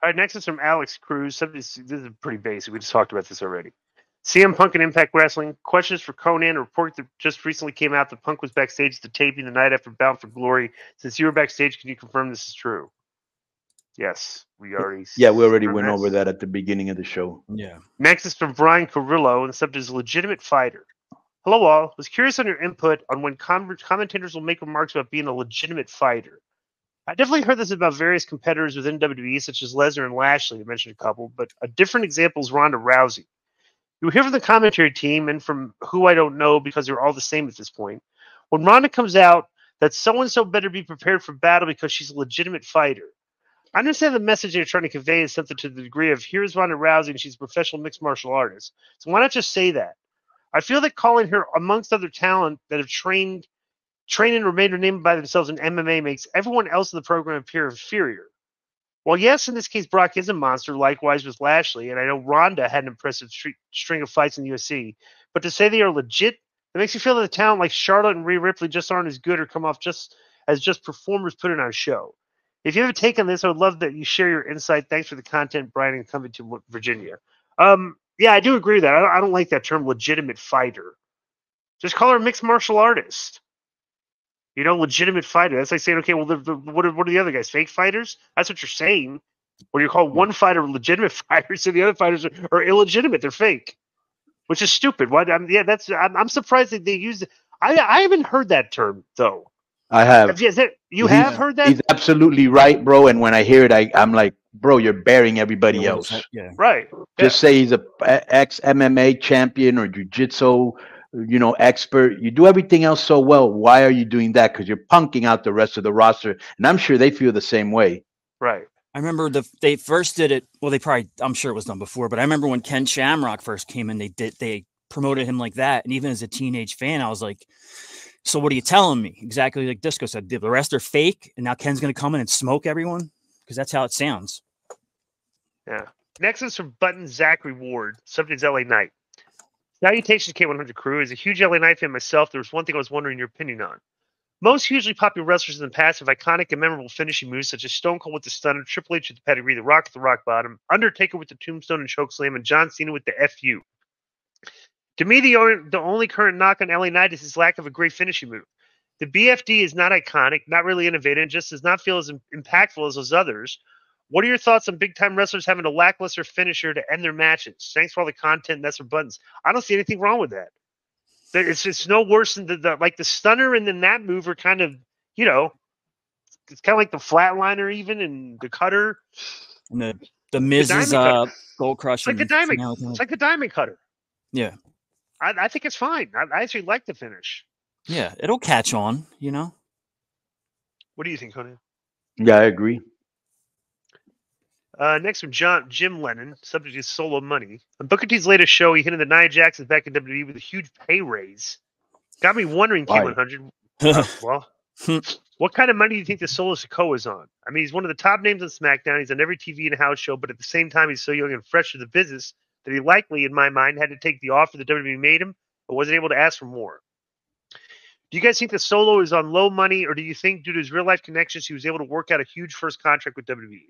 All right, next is from Alex Cruz. This is pretty basic. We just talked about this already. CM Punk and Impact Wrestling. Questions for Conan. A report that just recently came out that Punk was backstage at the taping the night after Bound for Glory. Since you were backstage, can you confirm this is true? Yes, we already Yeah, we already on went over this. that at the beginning of the show. Yeah. Next is from Brian Carrillo, and the subject is legitimate fighter. Hello, all. Was curious on your input on when commentators will make remarks about being a legitimate fighter. I definitely heard this about various competitors within WWE, such as Lesnar and Lashley. I mentioned a couple, but a different example is Ronda Rousey. You hear from the commentary team and from who I don't know because they're all the same at this point. When Ronda comes out, that so-and-so better be prepared for battle because she's a legitimate fighter. I understand the message they're trying to convey is something to the degree of here's Ronda Rousey and she's a professional mixed martial artist. So why not just say that? I feel that calling her amongst other talent that have trained and remained their name by themselves in MMA makes everyone else in the program appear inferior. Well, yes, in this case, Brock is a monster, likewise with Lashley, and I know Ronda had an impressive string of fights in the UFC, but to say they are legit, it makes me feel that the talent like Charlotte and Rhea Ripley just aren't as good or come off just as just performers putting on a show. If you have a take on this, I would love that you share your insight. Thanks for the content, Brian, and coming to Virginia. Yeah, I do agree with that. I don't like that term, legitimate fighter. Just call her a mixed martial artist. Legitimate fighter. That's like saying, okay, well, what are the other guys? Fake fighters? That's what you're saying. When you call one fighter legitimate fighters, and the other fighters are illegitimate. They're fake, which is stupid. What? I'm surprised that they use it. I haven't heard that term though. I have. You have heard that? He's absolutely right, bro. And when I hear it, I'm like, bro, you're burying everybody else. Yeah. Right. Just say he's a ex MMA champion or jiu-jitsu, expert. You do everything else so well. Why are you doing that? Because you're punking out the rest of the roster. And I'm sure they feel the same way. Right. I remember they first did it. Well, I'm sure it was done before, but I remember when Ken Shamrock first came in, they promoted him like that. And even as a teenage fan, I was like, so what are you telling me? Exactly like Disco said, the rest are fake. And now Ken's going to come in and smoke everyone. Because that's how it sounds. Yeah. Next is from Button Zachary Ward. Subject's LA Knight. Salutations, K100 crew. As a huge LA Knight fan myself, there was one thing I was wondering your opinion on. Most hugely popular wrestlers in the past have iconic and memorable finishing moves such as Stone Cold with the Stunner, Triple H with the Pedigree, The Rock with the Rock Bottom, Undertaker with the Tombstone and Chokeslam, and John Cena with the FU. To me, the only current knock on LA Knight is his lack of a great finishing move. The BFD is not iconic, not really innovative, and just does not feel as impactful as those others. What are your thoughts on big-time wrestlers having a lackluster finisher to end their matches? Thanks for all the content. That's for Buttons. I don't see anything wrong with that. It's no worse than the Stunner and then that move are kind of, it's kind of like the Flatliner even and the Cutter. And the Miz's Gold Crush. It's like the Diamond Cutter. Yeah. I think it's fine. I actually like the finish. Yeah, it'll catch on, What do you think, Conan? Yeah, I agree. Next from Jim Lennon, subject is Solo Money. On Booker T's latest show, he hinted that Nia Jackson's back in WWE with a huge pay raise. Got me wondering, K100. What kind of money do you think the Solo Sikoa is on? I mean, he's one of the top names on SmackDown. He's on every TV and house show, but at the same time, he's so young and fresh to the business that he likely, in my mind, had to take the offer that WWE made him, but wasn't able to ask for more. Do you guys think the Solo is on low money, or do you think due to his real-life connections, he was able to work out a huge first contract with WWE?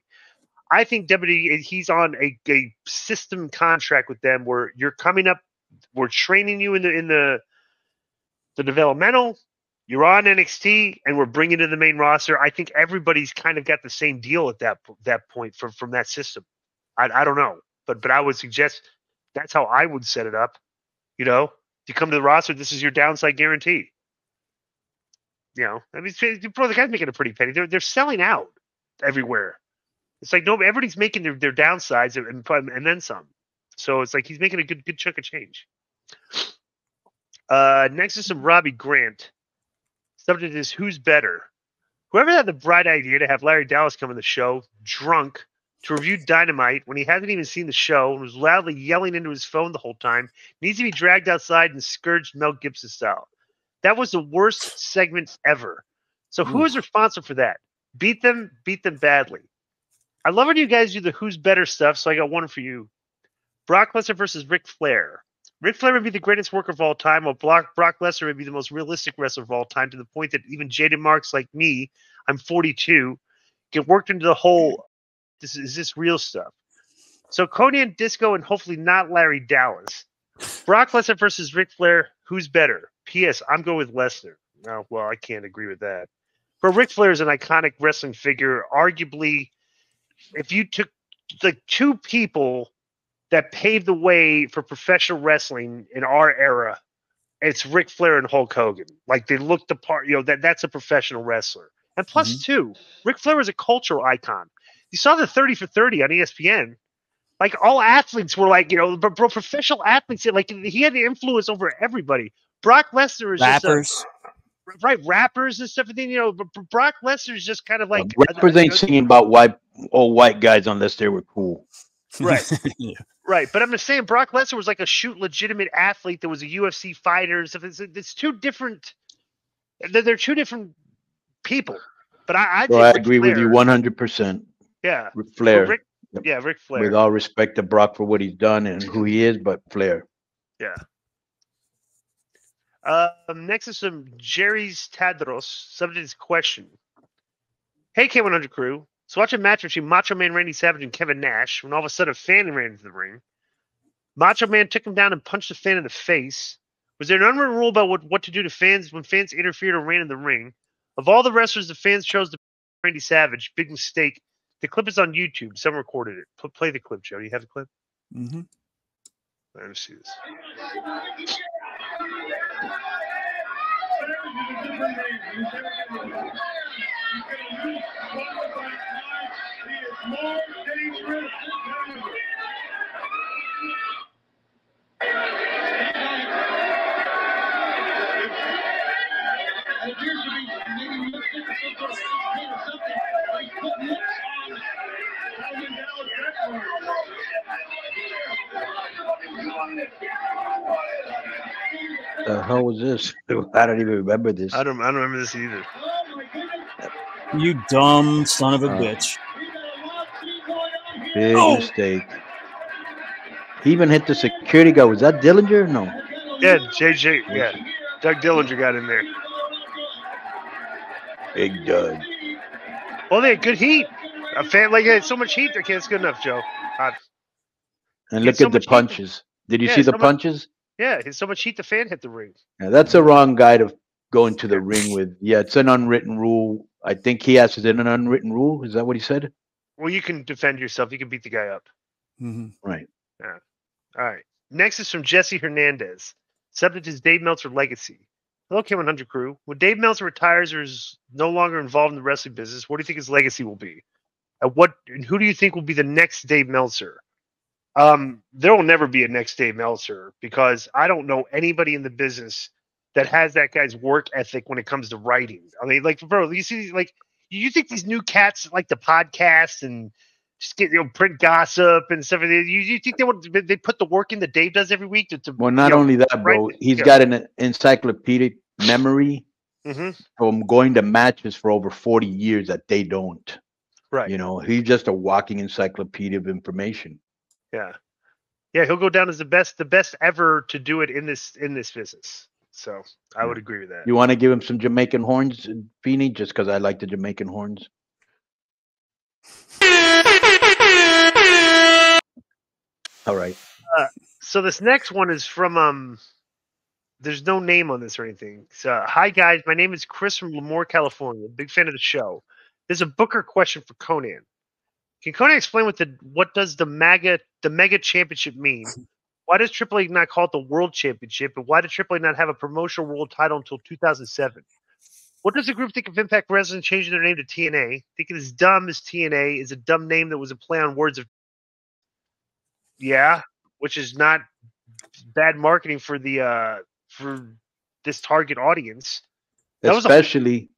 I think WWE, he's on a system contract with them where you're coming up, we're training you in the developmental, you're on NXT, and we're bringing you to the main roster. I think everybody's kind of got the same deal at that point from that system. I don't know, but I would suggest that's how I would set it up. If you come to the roster, this is your downside guarantee. I mean, bro, the guy's making a pretty penny. They're selling out everywhere. It's like everybody's making their downsides and then some. So it's like he's making a good chunk of change. Next is some Robbie Grant. Subject is who's better. Whoever had the bright idea to have Larry Dallas come on the show, drunk, to review Dynamite when he hasn't even seen the show and was loudly yelling into his phone the whole time, needs to be dragged outside and scourged Mel Gibson style. That was the worst segment ever. So who is responsible for that? Beat them badly. I love when you guys do the who's better stuff, so I got one for you. Brock Lesnar versus Ric Flair. Ric Flair would be the greatest worker of all time, while Brock Lesnar would be the most realistic wrestler of all time, to the point that even jaded marks like me, I'm 42, get worked into the whole is this real stuff? So Conan, Disco, and hopefully not Larry Dallas. Brock Lesnar versus Ric Flair. Who's better? P.S. I'm going with Lesnar. No, well, I can't agree with that. But Ric Flair is an iconic wrestling figure. Arguably, if you took the two people that paved the way for professional wrestling in our era, it's Ric Flair and Hulk Hogan. Like, they looked the part. That's a professional wrestler. And plus, too, Ric Flair was a cultural icon. You saw the 30 for 30 on ESPN. Like, all athletes were like, professional athletes. Like, he had the influence over everybody. Brock Lesnar is Rappers. rappers and stuff. And then, Brock Lesnar is just kind of like rappers ain't singing about old white guys unless they were cool. Right. Yeah. Right. But I'm just saying, Brock Lesnar was like a legitimate athlete that was a UFC fighter. So it's two different. They're two different people. But I agree with you 100%. Yeah. With Flair. Ric Flair. With all respect to Brock for what he's done and who he is, but Flair. Yeah. Next is some Jerry's Tadros. Subject is question. Hey, K100 crew. So watch a match between Macho Man Randy Savage and Kevin Nash when all of a sudden a fan ran into the ring. Macho Man took him down and punched the fan in the face. Was there an unwritten rule about what to do to fans when fans interfered or ran in the ring? Of all the wrestlers, the fans chose Randy Savage. Big mistake. The clip is on YouTube. Someone recorded it. Play the clip, Joe. You have the clip? Mm-hmm. Let me see this. The hell was this? I don't even remember this. I don't remember this either. You dumb son of a bitch. Big mistake. He even hit the security guard. Was that Dillinger? No. Yeah, JJ. Yeah. Doug Dillinger got in there. Big Doug. Well, they had good heat. A fan like had so much heat. Okay, it's good enough, Joe. And look at the punches. Did you see the punches? Yeah, so much heat the fan hit the ring. Yeah, that's a wrong guy to go into the ring with. Yeah, it's an unwritten rule. I think he asked, is it an unwritten rule? Is that what he said? Well, you can defend yourself. You can beat the guy up. Mm-hmm. Right. Yeah. All right. Next is from Jesse Hernandez. Subject is Dave Meltzer legacy. Hello, K100 crew. When Dave Meltzer retires or is no longer involved in the wrestling business, what do you think his legacy will be? And who do you think will be the next Dave Meltzer? There will never be a next Dave Meltzer because I don't know anybody in the business that has that guy's work ethic when it comes to writing. I mean, like, bro, you see, like, you think these new cats like the podcast and just get print gossip and stuff? You think they put the work in that Dave does every week to well, not only that, bro. He's got an encyclopedic memory from going to matches for over 40 years that they don't. Right. He's just a walking encyclopedia of information. Yeah. Yeah, he'll go down as the best ever to do it in this business. So I would agree with that. You want to give him some Jamaican horns, Feeney, just because I like the Jamaican horns? All right. So this next one is from there's no name on this or anything. So, hi guys, my name is Chris from Lemoore, California. Big fan of the show. There's a Booker question for Conan. Can Conan explain what does the mega championship mean? Why does Triple H not call it the World Championship? And why did Triple H not have a promotional world title until 2007? What does the group think of Impact Wrestling changing their name to TNA? Think it is dumb as TNA is a dumb name that was a play on words of which is not bad marketing for the for this target audience. Especially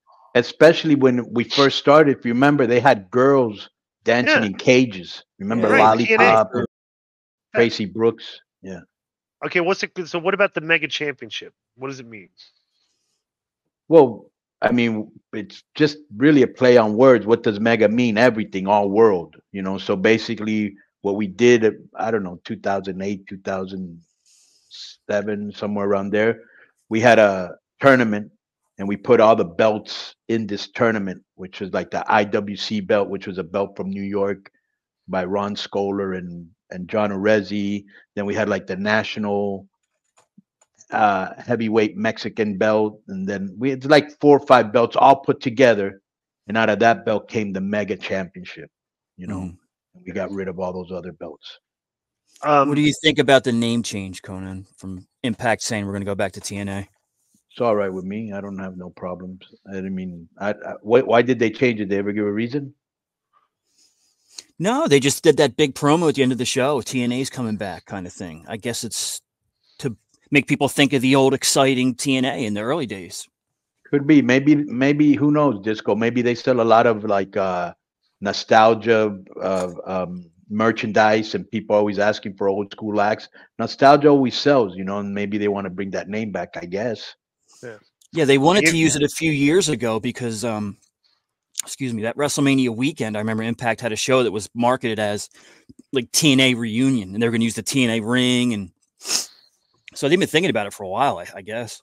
when we first started, if you remember, they had girls dancing in cages. Remember Lollipop, Tracy Brooks? Yeah. Okay, so what about the Mega Championship? What does it mean? Well, I mean, it's just really a play on words. What does Mega mean? Everything, all world. So basically what we did, I don't know, 2008, 2007, somewhere around there, we had a tournament and we put all the belts in this tournament, which was like the IWC belt, which was a belt from New York. by Ron Scholar and John Arezzi. Then we had like the national heavyweight Mexican belt, and then we had like 4 or 5 belts all put together, and out of that belt came the mega championship. You know, and we got rid of all those other belts. What do you think about the name change, Conan, from Impact saying we're going to go back to TNA? It's all right with me. I don't have no problems. I mean, why did they change it? Did they ever give a reason? No, they just did that big promo at the end of the show. TNA's coming back, kind of thing. I guess it's to make people think of the old exciting TNA in the early days. Could be. Maybe who knows, Disco? Maybe they sell a lot of like nostalgia merchandise, and people always asking for old school acts. Nostalgia always sells, you know, and maybe they want to bring that name back, I guess. Yeah, they wanted to use it a few years ago because excuse me, that WrestleMania weekend, I remember Impact had a show that was marketed as like TNA reunion, and they were going to use the TNA ring, and so they've been thinking about it for a while, I guess.